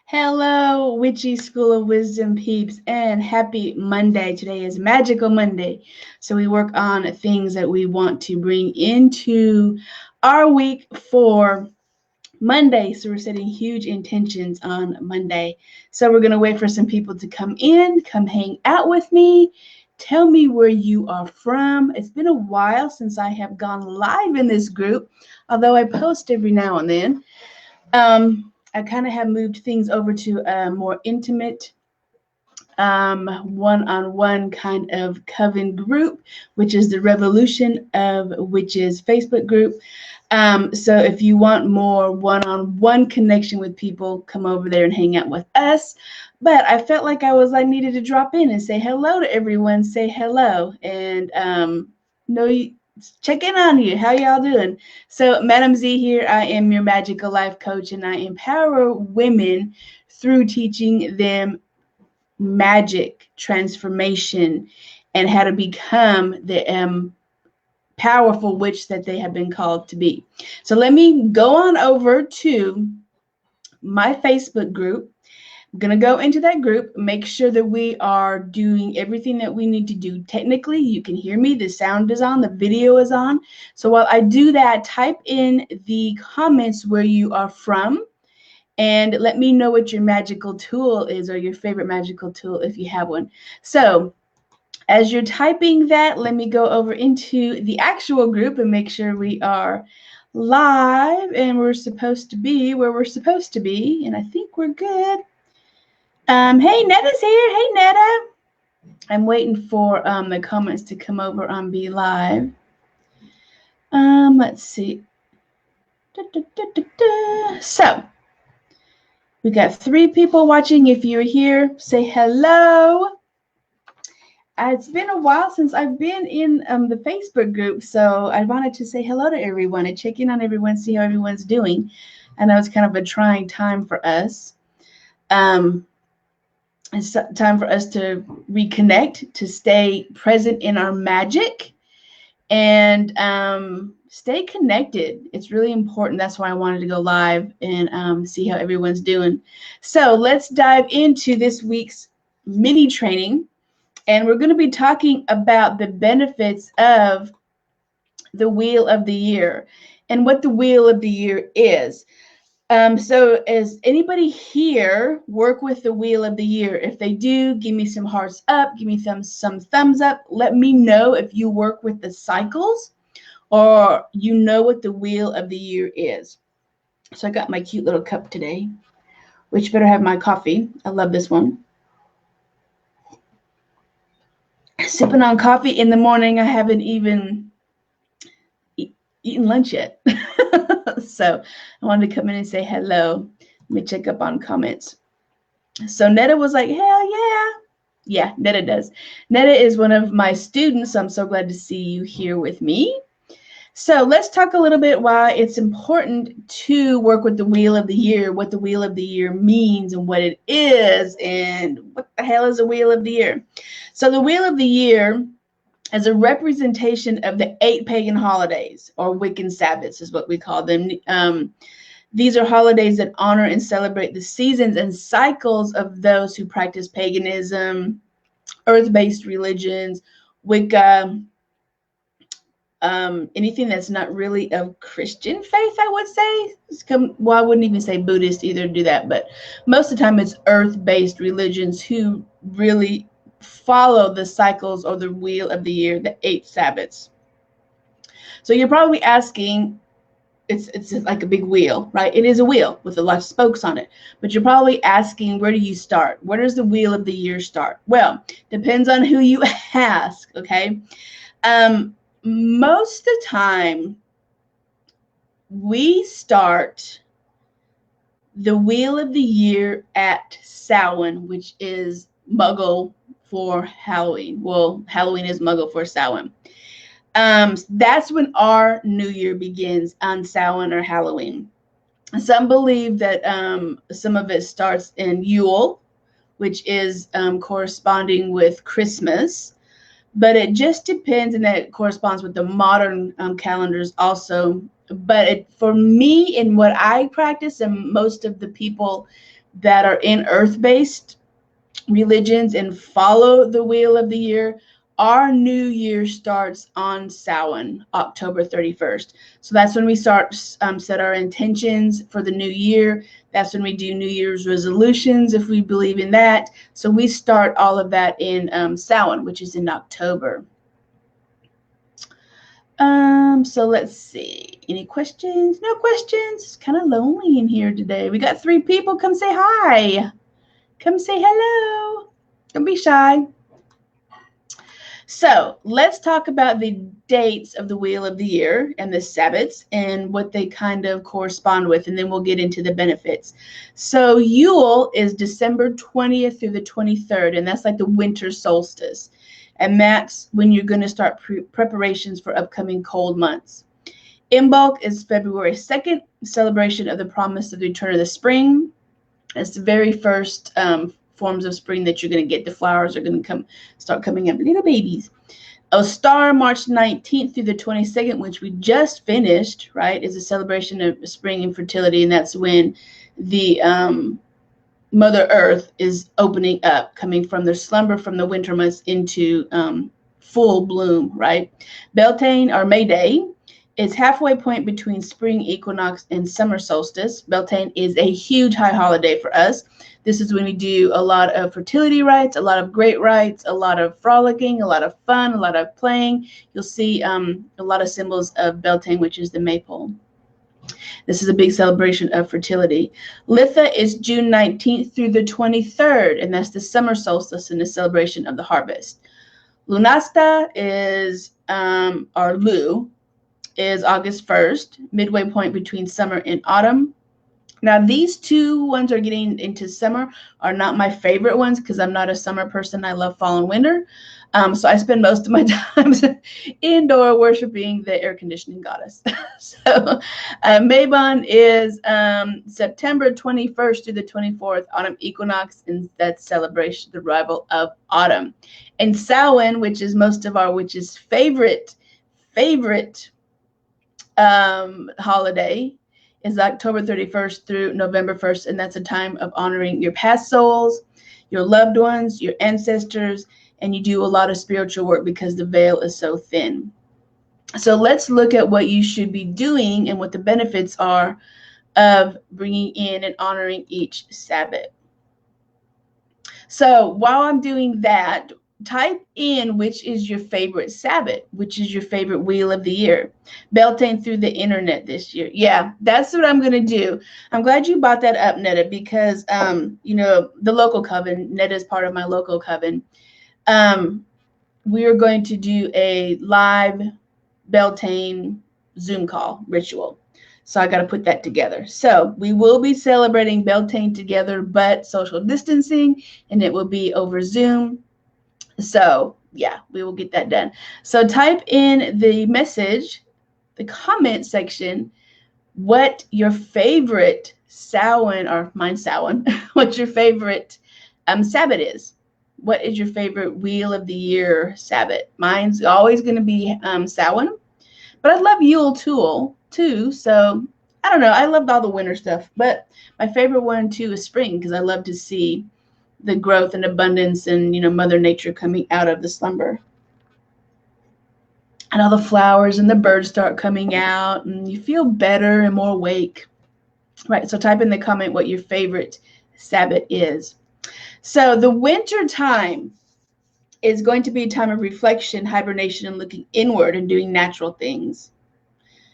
Hello, Witchy School of Wisdom peeps, and happy Monday. Today is Magical Monday. So we work on things that we want to bring into our week for Monday. So we're setting huge intentions on Monday. So we're going to wait for some people to come in, come hang out with me. Tell me where you are from. It's been a while since I have gone live in this group, although I post every now and then. I kind of have moved things over to a more intimate one-on-one kind of coven group, which is the Revolution of Witches Facebook group. So if you want more one-on-one connection with people, come over there and hang out with us. But I felt like I needed to drop in and say hello to everyone. Say hello and check in on you. How y'all doing? So Madam Z here. I am your Magickal Life coach, and I empower women through teaching them magic, transformation, and how to become the powerful witch that they have been called to be. So let me go on over to my Facebook group. I'm going to go into that group, make sure that we are doing everything that we need to do. Technically, you can hear me. The sound is on. The video is on. So while I do that, type in the comments where you are from and let me know what your magical tool is or your favorite magical tool if you have one. So as you're typing that, let me go over into the actual group and make sure we are live and we're supposed to be where we're supposed to be. And I think we're good. Hey, Netta's here. Hey, Netta. I'm waiting for the comments to come over on Be Live. Let's see. So we got 3 people watching. If you're here, say hello. It's been a while since I've been in the Facebook group, so I wanted to say hello to everyone and check in on everyone, see how everyone's doing. I know it's kind of a trying time for us. It's time for us to reconnect, to stay present in our magic, and stay connected. It's really important. That's why I wanted to go live and see how everyone's doing. So let's dive into this week's mini training. And we're going to be talking about the benefits of the Wheel of the Year and what the Wheel of the Year is. So as anybody here work with the Wheel of the Year? If they do, give me some hearts up, give me some thumbs up. Let me know if you work with the cycles or you know what the Wheel of the Year is. So I got my cute little cup today, which better have my coffee. I love this one. Sipping on coffee in the morning. I haven't even eaten lunch yet. So I wanted to come in and say hello. Let me check up on comments. So Netta was like, hell yeah. Yeah, Netta does. Netta is one of my students. So I'm so glad to see you here with me. So let's talk a little bit why it's important to work with the Wheel of the Year, what the Wheel of the Year means and what it is, and what the hell is a Wheel of the Year. So the Wheel of the Year is a representation of the 8 pagan holidays, or Wiccan Sabbaths is what we call them. These are holidays that honor and celebrate the seasons and cycles of those who practice paganism, earth-based religions, Wicca, anything that's not really of Christian faith, I would say. Well, I wouldn't even say Buddhist either do that, but most of the time it's earth-based religions who really follow the cycles or the Wheel of the Year, the 8 Sabbaths. So you're probably asking, it's like a big wheel, right? It is a wheel with a lot of spokes on it, but you're probably asking, where do you start? Where does the Wheel of the Year start? Well, depends on who you ask, okay? Most of the time, we start the Wheel of the Year at Samhain, which is Muggle for Halloween. Well, Halloween is Muggle for Samhain. That's when our new year begins, on Samhain or Halloween. Some believe that some of it starts in Yule, which is corresponding with Christmas. But it just depends, and that corresponds with the modern calendars also. But for me, and what I practice, and most of the people that are in earth-based religions and follow the wheel of the year, our new year starts on Samhain, October 31st. So that's when we start set our intentions for the new year. That's when we do New Year's resolutions, if we believe in that. So we start all of that in Samhain, which is in October. So let's see. Any questions? No questions. It's kind of lonely in here today. We got 3 people. Come say hi. Come say hello. Don't be shy. So let's talk about the dates of the Wheel of the Year and the Sabbats and what they kind of correspond with, and then we'll get into the benefits. So Yule is December 20th through the 23rd, and that's like the winter solstice. And that's when you're going to start preparations for upcoming cold months. Imbolc is February 2nd, celebration of the promise of the return of the spring. It's the very first forms of spring that you're going to get. The flowers are going to start coming up, little babies. Ostar, March 19th through the 22nd, which we just finished, right, is a celebration of spring and fertility, and that's when the Mother Earth is opening up, coming from their slumber from the winter months into full bloom, right? Beltane, or May Day, is halfway point between spring equinox and summer solstice. Beltane is a huge high holiday for us. This is when we do a lot of fertility rites, a lot of great rites, a lot of frolicking, a lot of fun, a lot of playing. You'll see a lot of symbols of Beltane, which is the maypole. This is a big celebration of fertility. Litha is June 19th through the 23rd, and that's the summer solstice and the celebration of the harvest. Lunasta is, or Lu, is August 1st, midway point between summer and autumn. Now, these 2 ones are getting into summer are not my favorite ones because I'm not a summer person. I love fall and winter. So I spend most of my time indoor worshiping the air conditioning goddess. So Mabon is September 21st through the 24th, autumn equinox, and that's celebration, the arrival of autumn. And Samhain, which is most of our witches' favorite holiday, is October 31st through November 1st, and that's a time of honoring your past souls, your loved ones, your ancestors, and you do a lot of spiritual work because the veil is so thin. So let's look at what you should be doing and what the benefits are of bringing in and honoring each Sabbath. So while I'm doing that, type in which is your favorite Sabbath, which is your favorite wheel of the year. Beltane through the internet this year. Yeah, that's what I'm going to do. I'm glad you brought that up, Netta, because, you know, the local coven, Netta is part of my local coven. We are going to do a live Beltane Zoom call ritual. So I got to put that together. So we will be celebrating Beltane together, but social distancing, and it will be over Zoom. So yeah, we will get that done. So type in the message, the comment section, what your favorite Samhain, or mine Samhain, what your favorite Sabbath is. What is your favorite wheel of the year Sabbath? Mine's always going to be Samhain, but I love Yule too. So I don't know. I loved all the winter stuff, but my favorite one too is spring because I love to see the growth and abundance and, you know, Mother Nature coming out of the slumber. And all the flowers and the birds start coming out and you feel better and more awake. Right, so type in the comment what your favorite Sabbath is. So the winter time is going to be a time of reflection, hibernation, and looking inward and doing natural things.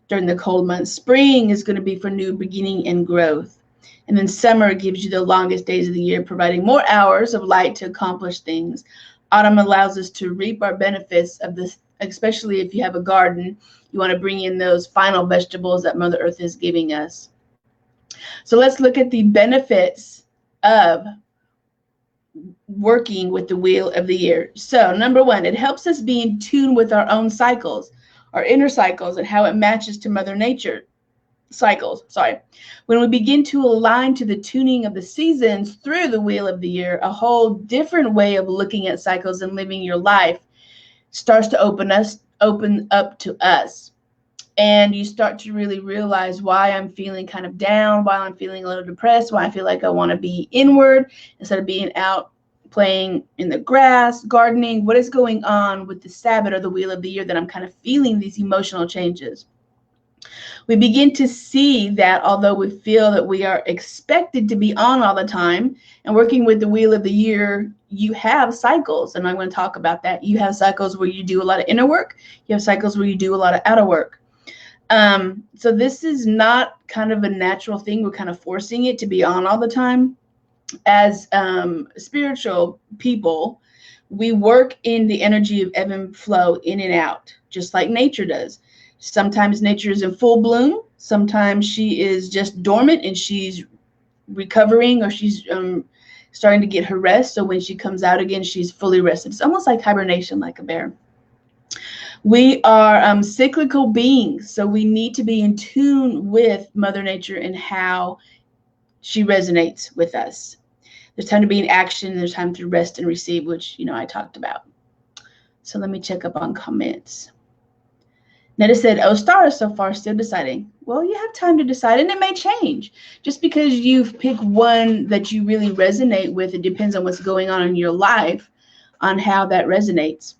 During the cold months, spring is going to be for new beginning and growth. And then summer gives you the longest days of the year, providing more hours of light to accomplish things. Autumn allows us to reap our benefits of this, especially if you have a garden. You want to bring in those final vegetables that Mother Earth is giving us. So let's look at the benefits of working with the wheel of the year. So number 1, it helps us be in tune with our own cycles, our inner cycles, and how it matches to Mother Nature. When we begin to align to the tuning of the seasons through the wheel of the year, a whole different way of looking at cycles and living your life starts to open up to us. And you start to really realize why I'm feeling kind of down, why I'm feeling a little depressed, why I feel like I want to be inward instead of being out playing in the grass, gardening. What is going on with the Sabbath or the wheel of the year that I'm kind of feeling these emotional changes? We begin to see that although we feel that we are expected to be on all the time, and working with the wheel of the year, you have cycles, and I'm going to talk about that. You have cycles where you do a lot of inner work. You have cycles where you do a lot of outer work. So this is not kind of a natural thing. We're kind of forcing it to be on all the time. As spiritual people, we work in the energy of ebb and flow, in and out, just like nature does. Sometimes nature is in full bloom. Sometimes she is just dormant and she's recovering, or she's starting to get her rest. So when she comes out again, she's fully rested. It's almost like hibernation, like a bear. We are cyclical beings, so we need to be in tune with Mother Nature and how she resonates with us. There's time to be in action, and there's time to rest and receive, which, I talked about. So let me check up on comments. Netta said, "Oh, Star is so far still deciding." Well, you have time to decide, and it may change. Just because you've picked one that you really resonate with, it depends on what's going on in your life, on how that resonates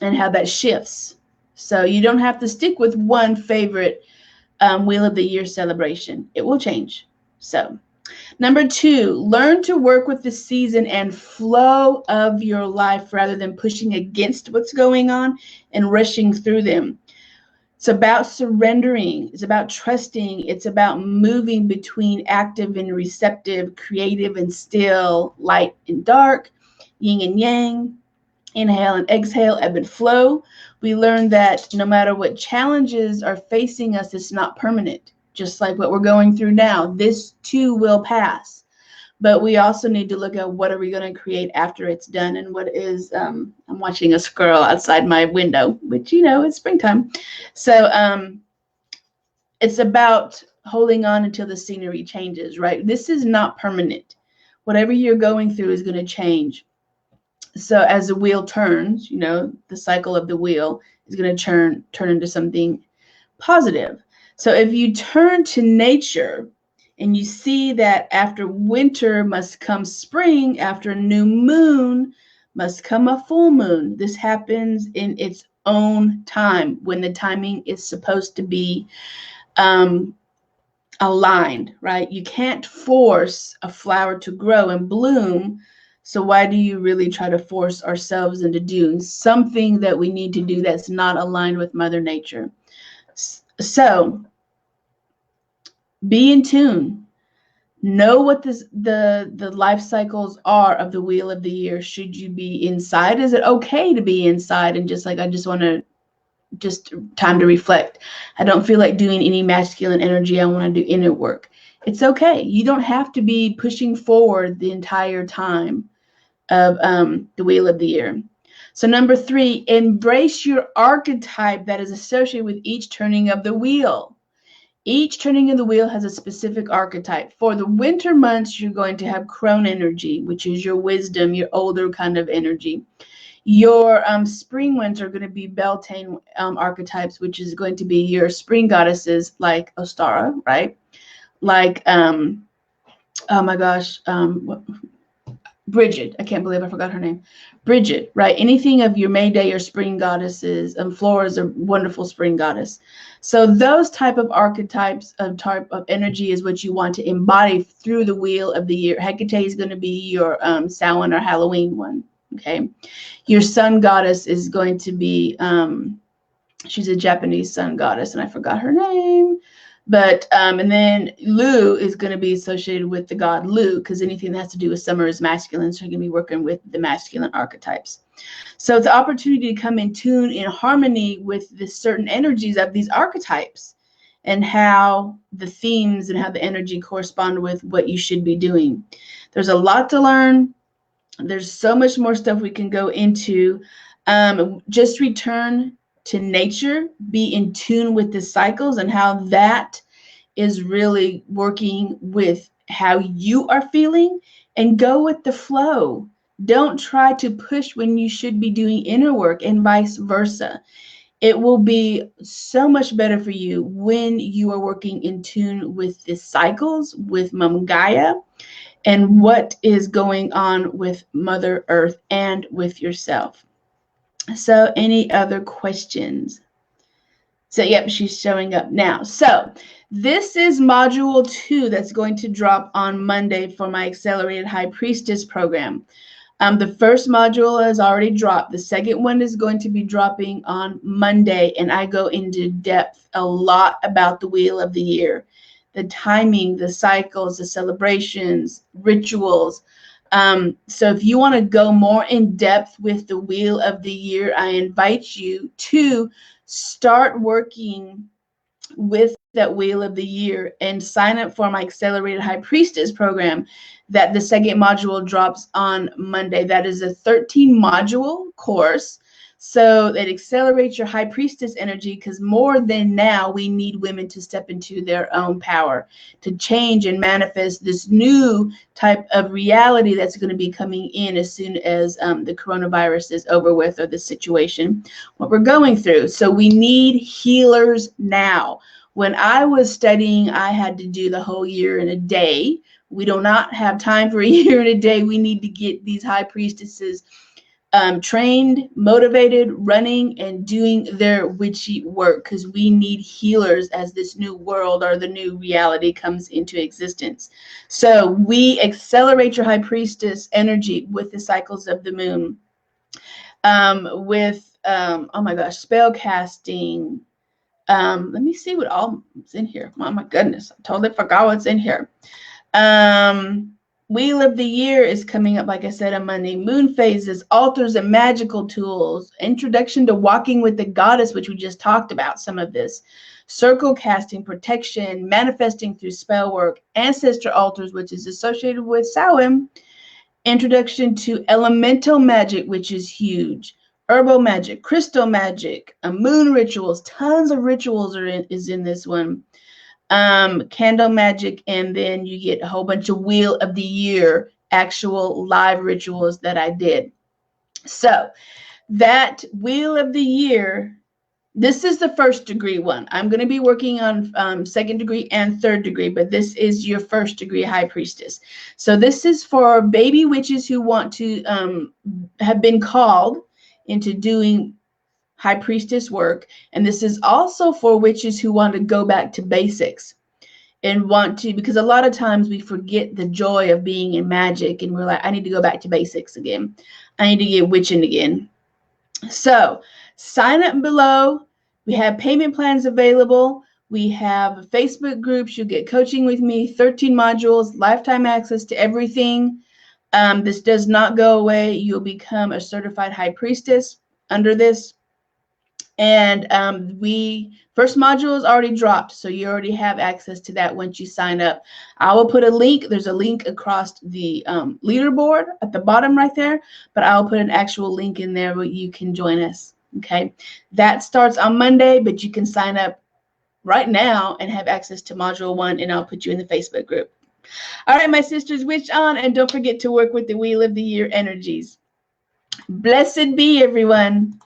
and how that shifts. So you don't have to stick with one favorite Wheel of the Year celebration. It will change. So number 2, learn to work with the season and flow of your life rather than pushing against what's going on and rushing through them. It's about surrendering. It's about trusting. It's about moving between active and receptive, creative and still, light and dark, yin and yang. Inhale and exhale, ebb and flow. We learn that no matter what challenges are facing us, it's not permanent. Just like what we're going through now, this too will pass. But we also need to look at what are we going to create after it's done, and what is, I'm watching a squirrel outside my window, which, it's springtime. So it's about holding on until the scenery changes, right? This is not permanent. Whatever you're going through is going to change. So as the wheel turns, the cycle of the wheel is going to turn into something positive. So if you turn to nature and you see that after winter must come spring, after a new moon must come a full moon. This happens in its own time, when the timing is supposed to be aligned, right? You can't force a flower to grow and bloom. So why do you really try to force ourselves into doing something that we need to do that's not aligned with Mother Nature? So be in tune. Know what the life cycles are of the Wheel of the Year. Should you be inside? Is it okay to be inside and just want to time to reflect? I don't feel like doing any masculine energy. I want to do inner work. It's okay. You don't have to be pushing forward the entire time of the Wheel of the Year. So number 3, embrace your archetype that is associated with each turning of the wheel. Each turning of the wheel has a specific archetype. For the winter months, you're going to have crone energy, which is your wisdom, your older kind of energy. Your spring ones are going to be Beltane archetypes, which is going to be your spring goddesses, like Ostara, right? Like, oh my gosh, Bridget. I can't believe I forgot her name. Bridget, right? Anything of your May Day or spring goddesses. Flora is a wonderful spring goddess. So those type of archetypes of type of energy is what you want to embody through the Wheel of the Year. Hecate is going to be your Samhain or Halloween one. Okay. Your sun goddess is going to be, she's a Japanese sun goddess, and I forgot her name. But, and then Lu is going to be associated with the god Lu, because anything that has to do with summer is masculine. So you're going to be working with the masculine archetypes. So it's an opportunity to come in tune, in harmony with the certain energies of these archetypes, and how the themes and how the energy correspond with what you should be doing. There's a lot to learn. There's so much more stuff we can go into. Just return to nature, be in tune with the cycles and how that is really working with how you are feeling, and go with the flow. Don't try to push when you should be doing inner work, and vice versa. It will be so much better for you when you are working in tune with the cycles, with Mom Gaia, and what is going on with Mother Earth and with yourself. So, any other questions? So, yep, she's showing up now. So, this is module 2 that's going to drop on Monday for my Accelerated High Priestess program. The first module has already dropped. The second one is going to be dropping on Monday, and I go into depth a lot about the Wheel of the Year, the timing, the cycles, the celebrations, rituals. So if you want to go more in depth with the Wheel of the Year, I invite you to start working with that Wheel of the Year and sign up for my Accelerated High Priestess program that the second module drops on Monday. That is a 13 module course. So it accelerates your High Priestess energy, because more than now, we need women to step into their own power, to change and manifest this new type of reality that's going to be coming in as soon as the coronavirus is over with, or the situation, what we're going through. So we need healers now. When I was studying, I had to do the whole year in a day. We do not have time for a year in a day. We need to get these high priestesses trained, motivated, running, and doing their witchy work, because we need healers as this new world or the new reality comes into existence. So we accelerate your high priestess energy with the cycles of the moon, with oh my gosh, spell casting. Let me see what all is in here. Oh my goodness, I totally forgot what's in here. Wheel of the Year is coming up, like I said, on Monday. Moon phases, altars, and magical tools. Introduction to walking with the goddess, which we just talked about some of this. Circle casting, protection, manifesting through spell work, ancestor altars, which is associated with Samhain. Introduction to elemental magic, which is huge. Herbal magic, crystal magic, moon rituals. Tons of rituals is in this one. Candle magic, and then you get a whole bunch of Wheel of the Year actual live rituals that I did. So that Wheel of the Year, this is the first degree one. I'm going to be working on second degree and third degree, but this is your first degree high priestess. So this is for baby witches who want to have been called into doing high priestess work. And this is also for witches who want to go back to basics and want to, because a lot of times we forget the joy of being in magic, and we're like, I need to go back to basics again. I need to get witching again. So sign up below. We have payment plans available. We have Facebook groups. You'll get coaching with me, 13 modules, lifetime access to everything. This does not go away. You'll become a certified high priestess under this. And first module is already dropped, so you already have access to that once you sign up. I will put a link. There's a link across the leaderboard at the bottom right there, but I'll put an actual link in there where you can join us. Okay, that starts on Monday, but you can sign up right now and have access to module 1, and I'll put you in the Facebook group. All right, my sisters, witch on, and don't forget to work with the Wheel of the Year energies. Blessed be everyone.